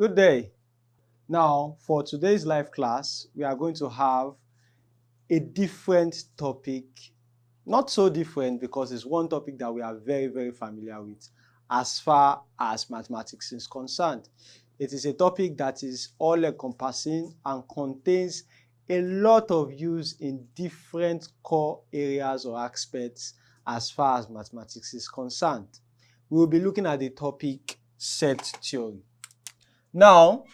Good day. Now, for today's live class, we are going to have a different topic. Not so different because it's one topic that we are very familiar with as far as mathematics is concerned. It is a topic that is all-encompassing and contains a lot of use in different core areas or aspects as far as mathematics is concerned. We will be looking at the topic set theory. Now,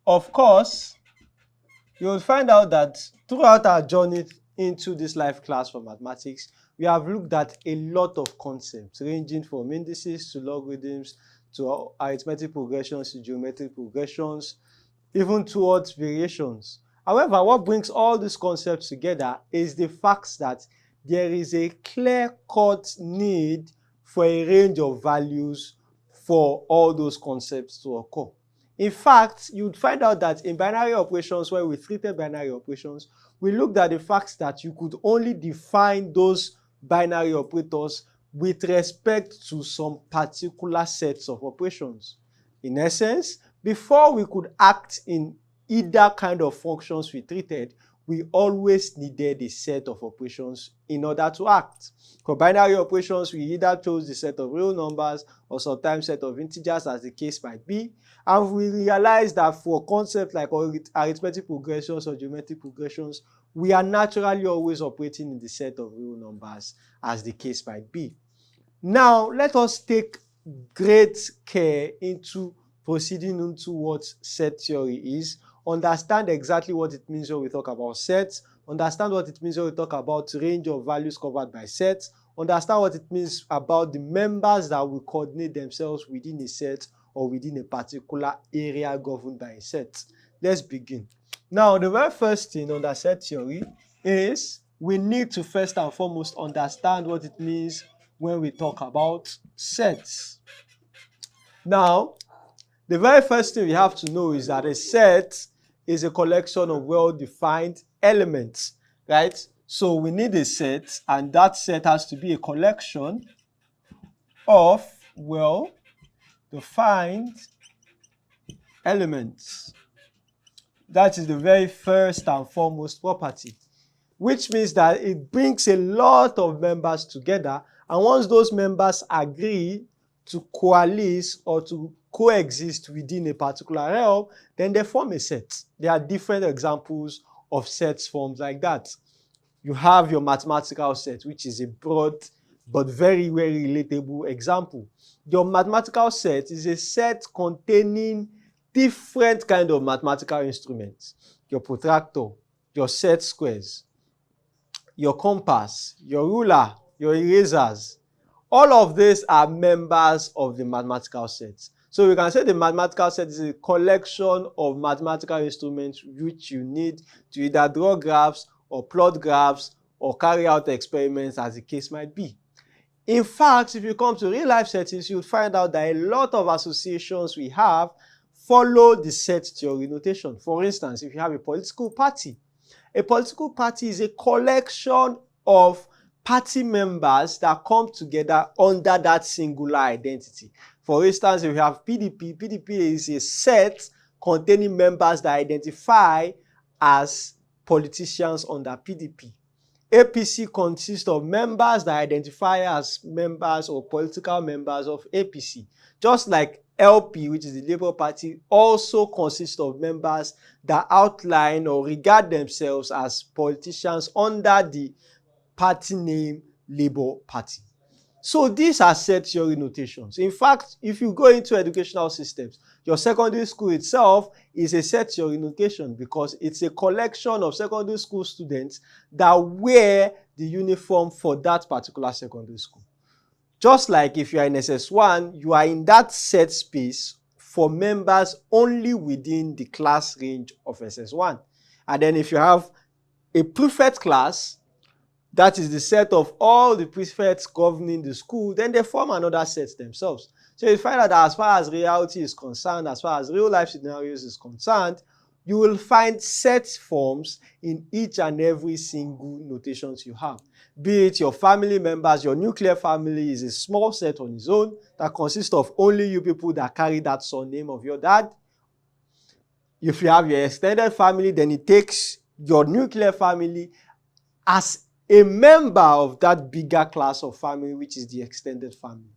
of course, you will find out that throughout our journey into this live class for mathematics, we have looked at a lot of concepts ranging from indices to logarithms to arithmetic progressions to geometric progressions, even towards variations. However, what brings all these concepts together is the fact that there is a clear-cut need for a range of values for all those concepts to occur. In fact, you'd find out that in binary operations, where we treated binary operations, we looked at the fact that you could only define those binary operators with respect to some particular sets of operations. In essence, before we could act in either kind of functions we treated, we always needed a set of operations in order to act. For binary operations, we either chose the set of real numbers or sometimes set of integers, as the case might be. And we realized that for concepts like arithmetic progressions or geometric progressions, we are naturally always operating in the set of real numbers, as the case might be. Now, let us take great care into proceeding into what set theory is, understand exactly what it means when we talk about sets, understand what it means when we talk about range of values covered by sets, understand what it means about the members that will coordinate themselves within a set or within a particular area governed by a set. Let's begin. Now, the very first thing under set theory is we need to first and foremost understand what it means when we talk about sets. Now, the very first thing we have to know is that a set is a collection of well-defined elements, right? So we need a set, and that set has to be a collection of well-defined elements. That is the very first and foremost property, which means that it brings a lot of members together, and once those members agree to coalesce or to coexist within a particular realm, then they form a set. There are different examples of sets formed like that. You have your mathematical set, which is a broad but very relatable example. Your mathematical set is a set containing different kinds of mathematical instruments. Your protractor, your set squares, your compass, your ruler, your erasers. All of these are members of the mathematical set. So we can say the mathematical set is a collection of mathematical instruments which you need to either draw graphs or plot graphs or carry out experiments, as the case might be. In fact, if you come to real life settings, you'll find out that a lot of associations we have follow the set theory notation. For instance, if you have a political party is a collection of party members that come together under that singular identity. For instance, if you have PDP is a set containing members that identify as politicians under PDP. APC consists of members that identify as members or political members of APC. Just like LP, which is the Labour Party, also consists of members that outline or regard themselves as politicians under the party name Labour Party. So these are set theory notations. In fact, if you go into educational systems, your secondary school itself is a set theory notation because it's a collection of secondary school students that wear the uniform for that particular secondary school. Just like if you are in SS1, you are in that set space for members only within the class range of SS1. And then if you have a prefect class, that is the set of all the prefects governing the school, then they form another set themselves. So you find out that as far as reality is concerned, as far as real life scenarios is concerned, you will find set forms in each and every single notations you have. Be it your family members, your nuclear family is a small set on its own that consists of only you people that carry that surname of your dad. If you have your extended family, then it takes your nuclear family as a member of that bigger class of family, which is the extended family.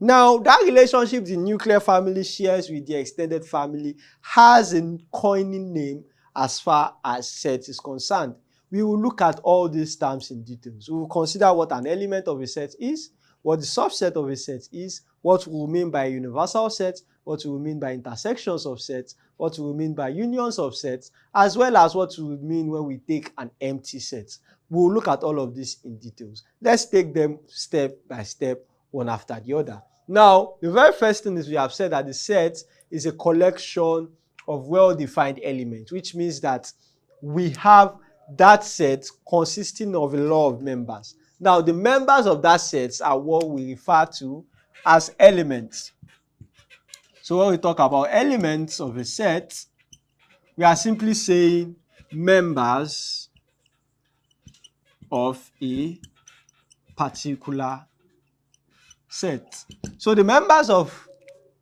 Now, that relationship the nuclear family shares with the extended family has a coining name as far as set is concerned. We will look at all these terms in details. We will consider what an element of a set is, what the subset of a set is, what we will mean by a universal set, what we will mean by intersections of sets, what we will mean by unions of sets, as well as what we will mean when we take an empty set. We will look at all of this in details. Let's take them step by step, one after the other. Now, the very first thing is we have said that the set is a collection of well-defined elements, which means that we have that set consisting of a lot of members. Now, the members of that set are what we refer to as elements. So when we talk about elements of a set, we are simply saying members of a particular set. So the members of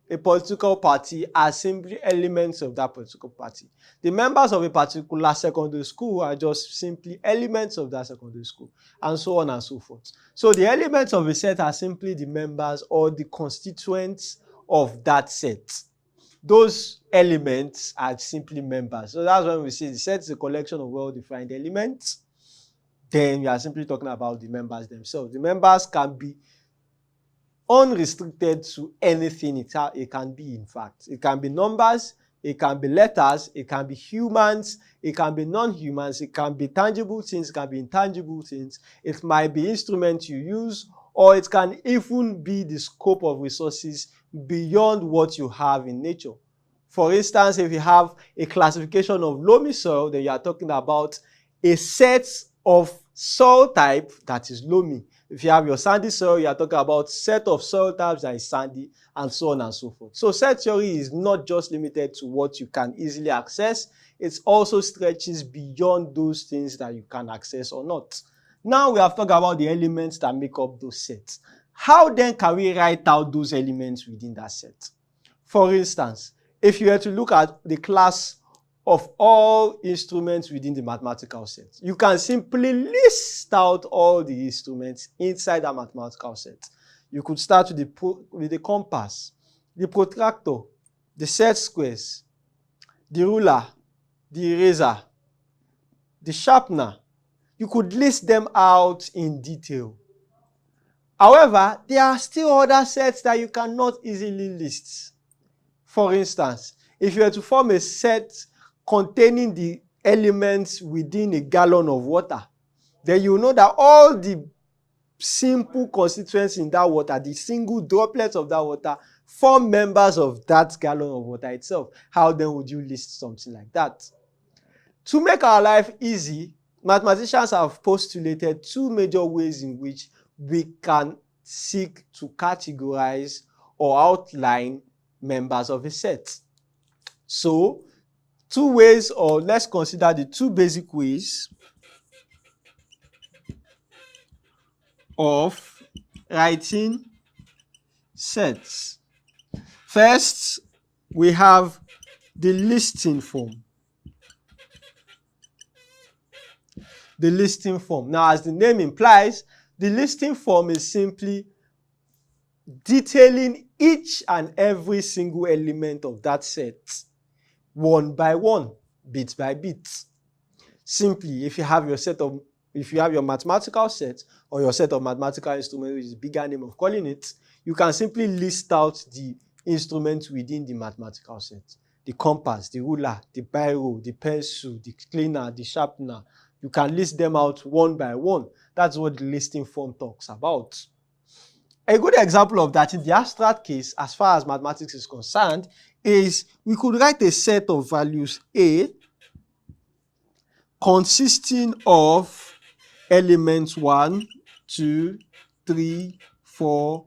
a political party are simply elements of that political party. The members of a particular secondary school are just simply elements of that secondary school, and so on and so forth. So the elements of a set are simply the members or the constituents of that set. Those elements are simply members. So that's when we say the set is a collection of well-defined elements. Then we are simply talking about the members themselves. The members can be unrestricted to anything it can be, in fact. It can be numbers, it can be letters, it can be humans, it can be non-humans, it can be tangible things, it can be intangible things, it might be instruments you use, or it can even be the scope of resources beyond what you have in nature. For instance, if you have a classification of loamy soil, then you are talking about a set of soil type that is loamy. If you have your sandy soil, you are talking about set of soil types that is sandy, and so on and so forth. So set theory is not just limited to what you can easily access, it also stretches beyond those things that you can access or not. Now we have talked about the elements that make up those sets. How then can we write out those elements within that set? For instance, if you were to look at the class of all instruments within the mathematical set, you can simply list out all the instruments inside that mathematical set. You could start with the compass, the protractor, the set squares, the ruler, the eraser, the sharpener. You could list them out in detail. However, there are still other sets that you cannot easily list. For instance, if you were to form a set containing the elements within a gallon of water, then you know that all the simple constituents in that water, the single droplets of that water, form members of that gallon of water itself. How then would you list something like that? To make our life easy, mathematicians have postulated two major ways in which we can seek to categorize or outline members of a set. So, two ways, or let's consider the two basic ways of writing sets. First, we have the listing form. The listing form. Now, as the name implies, the listing form is simply detailing each and every single element of that set, one by one, bit by bit. Simply, if you have your mathematical set or your set of mathematical instruments, which is a bigger name of calling it, you can simply list out the instruments within the mathematical set. The compass, the ruler, the biro, the pencil, the cleaner, the sharpener. You can list them out one by one. That's what the listing form talks about. A good example of that in the abstract case, as far as mathematics is concerned, is we could write a set of values A consisting of elements 1, 2, 3, 4,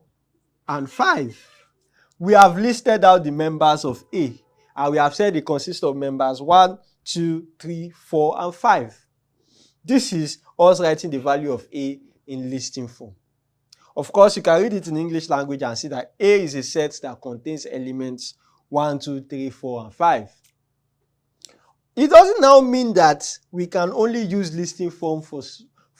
and 5. We have listed out the members of A, and we have said it consists of members 1, 2, 3, 4, and 5. This is us writing the value of A in listing form. Of course, you can read it in English language and see that A is a set that contains elements 1, 2, 3, 4, and 5. It doesn't now mean that we can only use listing form for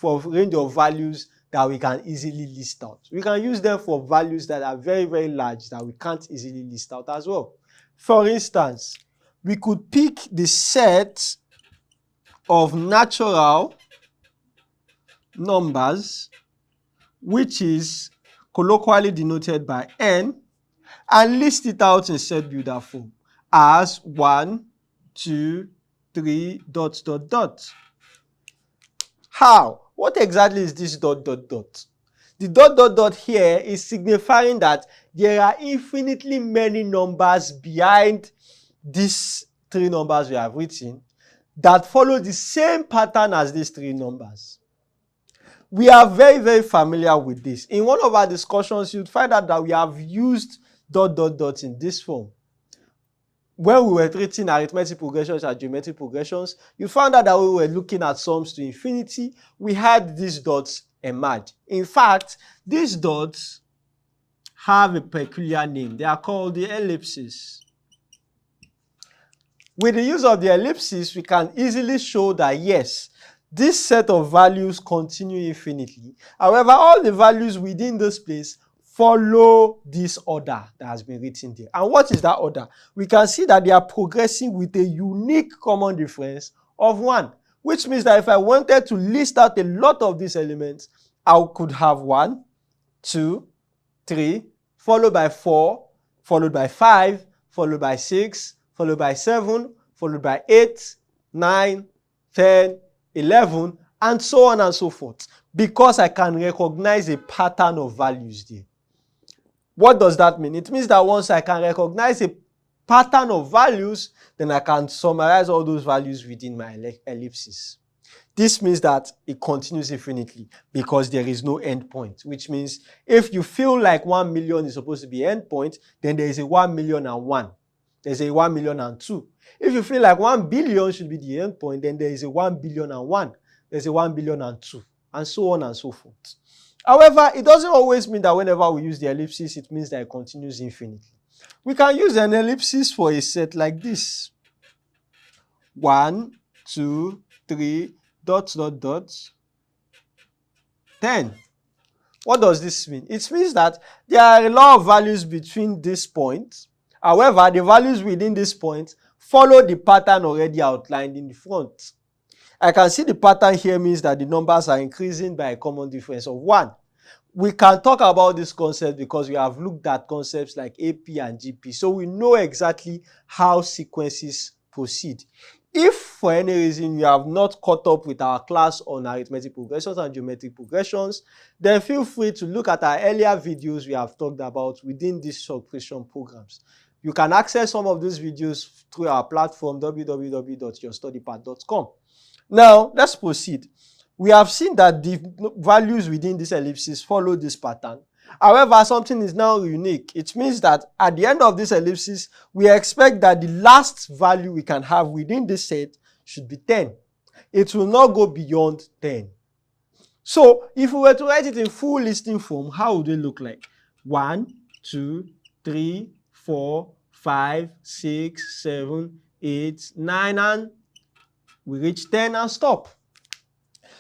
a range of values that we can easily list out. We can use them for values that are very, very large that we can't easily list out as well. For instance, we could pick the set of natural numbers, which is colloquially denoted by n, and list it out in set builder form as 1, 2, 3, ... How? What exactly is this ... The ... here is signifying that there are infinitely many numbers behind these 3 numbers we have written that follow the same pattern as these 3 numbers. We are very, very familiar with this. In one of our discussions, you'd find out that we have used ... in this form. When we were treating arithmetic progressions and geometric progressions, you found out that we were looking at sums to infinity. We had these dots emerge. In fact, these dots have a peculiar name. They are called the ellipses. With the use of the ellipses, we can easily show that yes, this set of values continue infinitely. However, all the values within this place follow this order that has been written there. And what is that order? We can see that they are progressing with a unique common difference of 1, which means that if I wanted to list out a lot of these elements, I could have 1, 2, 3, followed by 4, followed by 5, followed by 6, followed by 7, followed by 8, 9, 10, 11, and so on and so forth, because I can recognize a pattern of values there. What does that mean? It means that once I can recognize a pattern of values, then I can summarize all those values within my ellipses. This means that it continues infinitely because there is no end point, which means if you feel like 1 million is supposed to be end point, then there is a 1,000,001. There's a 1,000,002. If you feel like 1 billion should be the end point, then there is a 1,000,001. There's a 1,000,002, and so on and so forth. However, it doesn't always mean that whenever we use the ellipsis, it means that it continues infinitely. We can use an ellipsis for a set like this. 1, 2, 3, ... 10. What does this mean? It means that there are a lot of values between this point. However, the values within this point follow the pattern already outlined in the front. I can see the pattern here means that the numbers are increasing by a common difference of 1. We can talk about this concept because we have looked at concepts like AP and GP, so we know exactly how sequences proceed. If for any reason you have not caught up with our class on arithmetic progressions and geometric progressions, then feel free to look at our earlier videos we have talked about within these subscription programs. You can access some of these videos through our platform www.yourstudypath.com. Now, let's proceed. We have seen that the values within this ellipsis follow this pattern. However, something is now unique. It means that at the end of this ellipsis, we expect that the last value we can have within this set should be 10. It will not go beyond 10. So, if we were to write it in full listing form, how would it look like? 1, 2, 3, 4, 5, 6, 7, 8, 9, and we reach 10 and stop.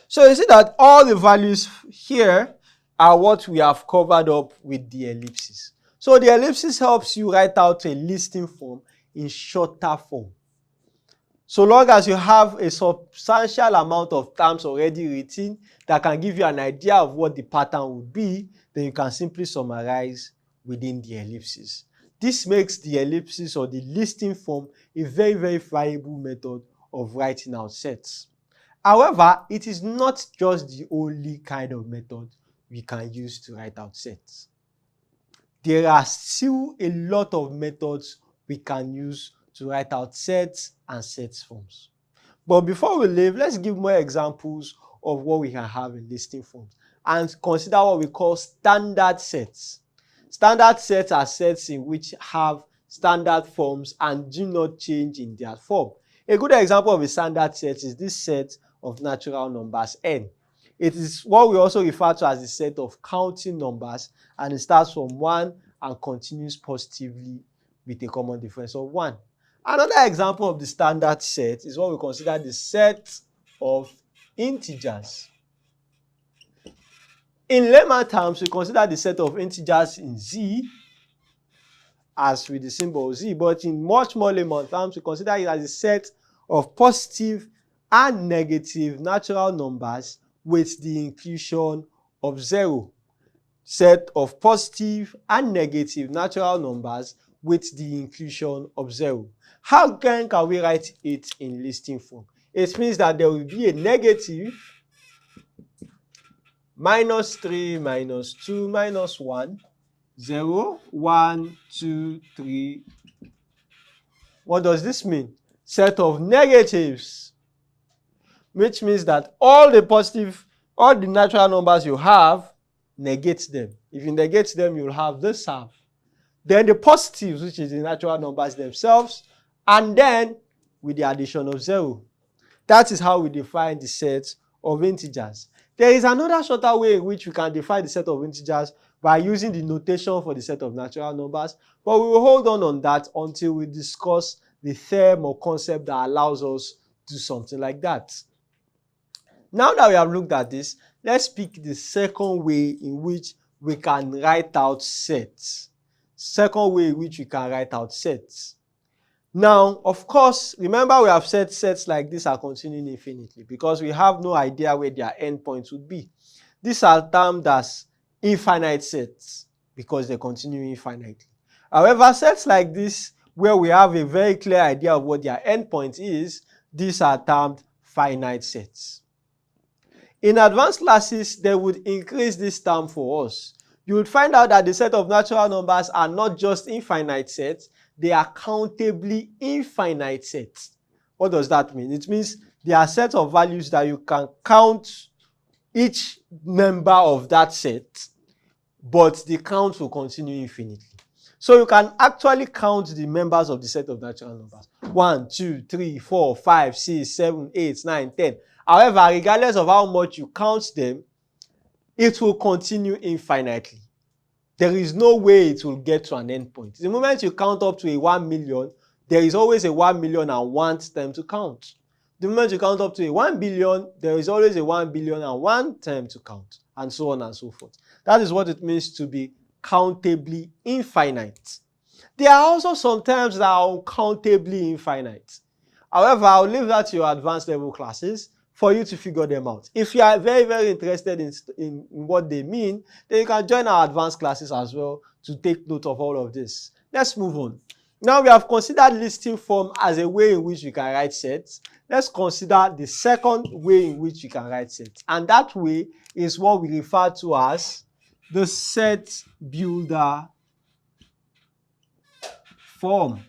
So you see that all the values here are what we have covered up with the ellipses. So the ellipsis helps you write out a listing form in shorter form. So long as you have a substantial amount of terms already written that can give you an idea of what the pattern would be, then you can simply summarize within the ellipses. This makes the ellipsis or the listing form a very, very viable method of writing out sets. However, it is not just the only kind of method we can use to write out sets. There are still a lot of methods we can use to write out sets and sets forms. But before we leave, let's give more examples of what we can have in listing forms and consider what we call standard sets. Standard sets are sets in which have standard forms and do not change in their form. A good example of a standard set is this set of natural numbers n. It is what we also refer to as the set of counting numbers, and it starts from 1 and continues positively with a common difference of 1. Another example of the standard set is what we consider the set of integers. In layman terms, we consider the set of integers in Z as with the symbol Z, but in much more layman terms, we consider it as a set of positive and negative natural numbers with the inclusion of 0. Set of positive and negative natural numbers with the inclusion of 0. How can we write it in listing form? It means that there will be a negative -3, -2, -1, 0, 1, 2, 3. What does this mean? Set of negatives, which means that all the natural numbers you have, negate them. If you negate them, you'll have this half. Then the positives, which is the natural numbers themselves, and then with the addition of 0. That is how we define the set of integers. There is another shorter way in which we can define the set of integers by using the notation for the set of natural numbers, but we will hold on that until we discuss the term or concept that allows us to do something like that. Now that we have looked at this, let's pick the second way in which we can write out sets. Second way in which we can write out sets. Now, of course, remember we have said sets like this are continuing infinitely because we have no idea where their endpoints would be. These are termed as infinite sets because they continue infinitely. However, sets like this, where we have a very clear idea of what their endpoint is, these are termed finite sets. In advanced classes, they would increase this term for us. You would find out that the set of natural numbers are not just infinite sets, they are countably infinite sets. What does that mean? It means they are sets of values that you can count each member of that set, but the count will continue infinitely. So you can actually count the members of the set of natural numbers. 1, 2, 3, 4, 5, 6, 7, 8, 9, 10. However, regardless of how much you count them, it will continue infinitely. There is no way it will get to an endpoint. The moment you count up to a 1 million, there is always a 1 million and 1 term to count. The moment you count up to a 1 billion, there is always a 1 billion and 1 term to count, and so on and so forth. That is what it means to be countably infinite. There are also some terms that are uncountably infinite. However, I'll leave that to your advanced level classes for you to figure them out. If you are very, very interested in what they mean, then you can join our advanced classes as well to take note of all of this. Let's move on. Now we have considered listing form as a way in which we can write sets. Let's consider the second way in which we can write sets. And that way is what we refer to as the set builder form.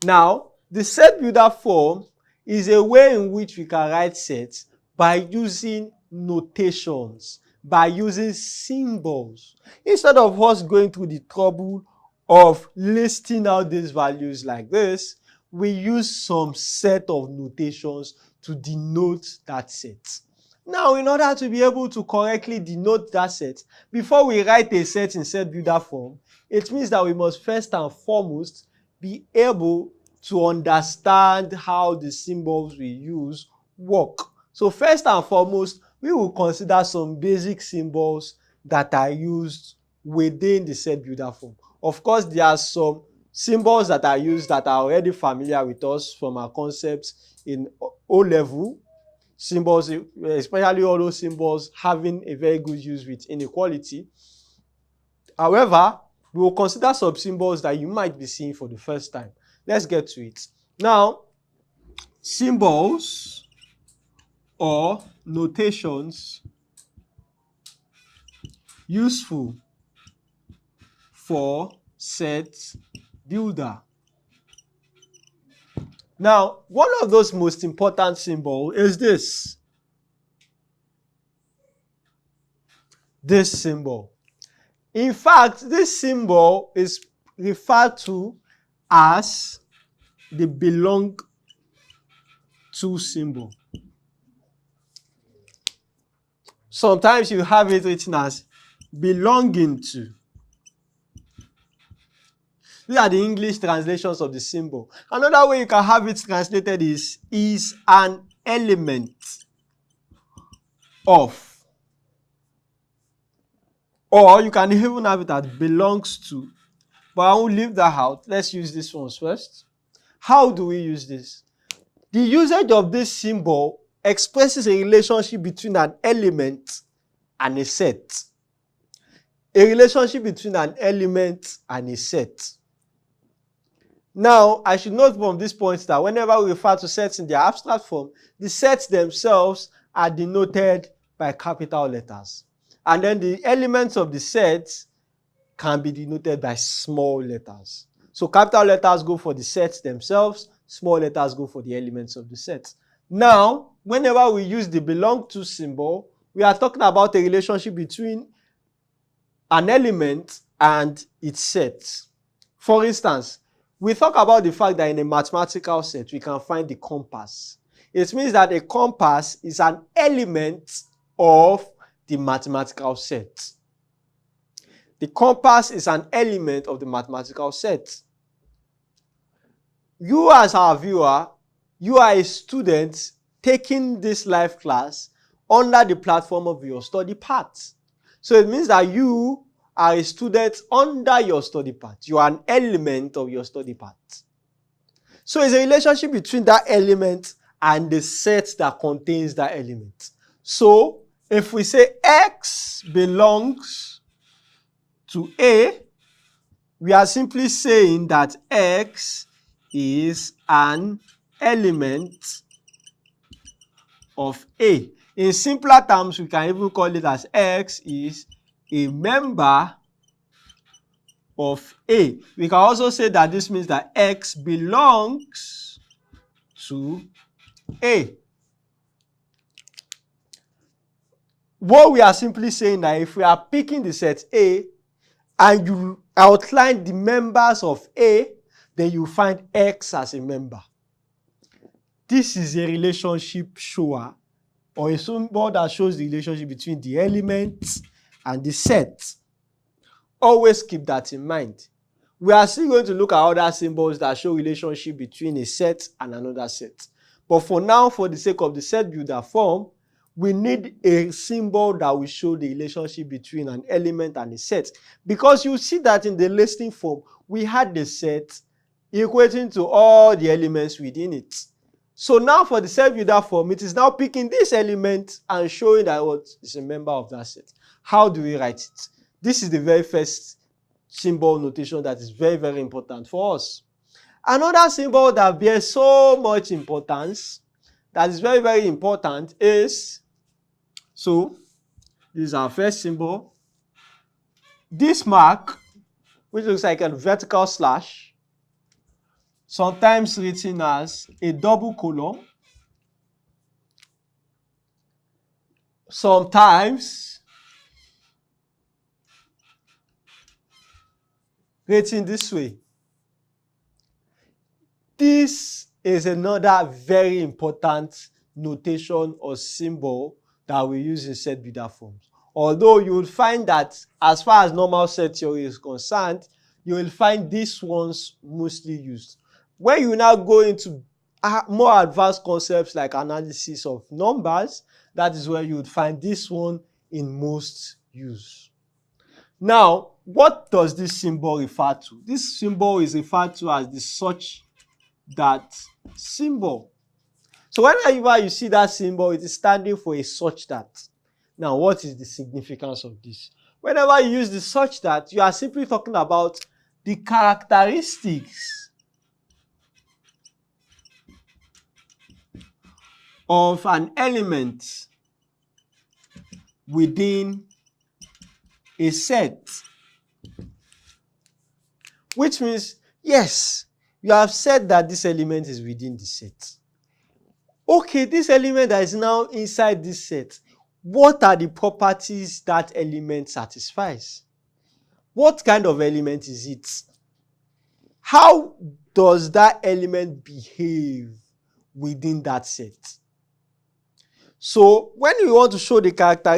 Now, the set builder form is a way in which we can write sets by using notations, by using symbols. Instead of us going through the trouble of listing out these values like this, we use some set of notations to denote that set. Now, in order to be able to correctly denote that set, before we write a set in set builder form, it means that we must first and foremost be able to understand how the symbols we use work. So first and foremost, we will consider some basic symbols that are used within the set builder form. Of course, there are some symbols that are used that are already familiar with us from our concepts in O-level. Symbols, especially all those symbols having a very good use with inequality. However, we will consider some symbols that you might be seeing for the first time. Let's get to it. Now, symbols or notations useful for set builder. Now, one of those most important symbols is this. This symbol. In fact, this symbol is referred to as the belong to symbol. Sometimes you have it written as belonging to. These are the English translations of the symbol. Another way you can have it translated is an element of. Or you can even have it as belongs to. But I won't leave that out. Let's use this one first. How do we use this? The usage of this symbol expresses a relationship between an element and a set. A relationship between an element and a set. Now, I should note from this point that whenever we refer to sets in their abstract form, the sets themselves are denoted by capital letters. And then the elements of the set can be denoted by small letters. So capital letters go for the sets themselves, small letters go for the elements of the set. Now, whenever we use the belong to symbol, we are talking about a relationship between an element and its set. For instance, we talk about the fact that in a mathematical set, we can find the compass. It means that a compass is an element of the mathematical set. The compass is an element of the mathematical set. You as our viewer, you are a student taking this live class under the platform of your study path. So it means that you are a student under your study path. You are an element of your study path. So it's a relationship between that element and the set that contains that element. So if we say X belongs to A, we are simply saying that X is an element of A. In simpler terms, we can even call it as X is a member of A. We can also say that this means that X belongs to A. What we are simply saying that if we are picking the set A and you outline the members of A, then you find X as a member. This is a relationship shower, or a symbol that shows the relationship between the elements and the set. Always keep that in mind. We are still going to look at other symbols that show relationship between a set and another set. But for now, for the sake of the set builder form, we need a symbol that will show the relationship between an element and a set. Because you see that in the listing form, we had the set equating to all the elements within it. So now for the set builder form, it is now picking this element and showing that what is a member of that set. How do we write it? This is the very first symbol notation that is very, very important for us. Another symbol that bears so much importance, that is very, very important is, so this is our first symbol. This mark, which looks like a vertical slash, sometimes written as a double colon, sometimes written this way. This is another very important notation or symbol that we use in set builder forms. Although you will find that as far as normal set theory is concerned, you will find these ones mostly used. When you now go into more advanced concepts like analysis of numbers, that is where you would find this one in most use. Now, what does this symbol refer to? This symbol is referred to as the such that symbol. So whenever you see that symbol, it is standing for a such that. Now, what is the significance of this? Whenever you use the such that, you are simply talking about the characteristics of an element within a set. Which means, yes, you have said that this element is within the set. Okay, this element that is now inside this set, what are the properties that element satisfies? What kind of element is it? How does that element behave within that set? So when we want to show the character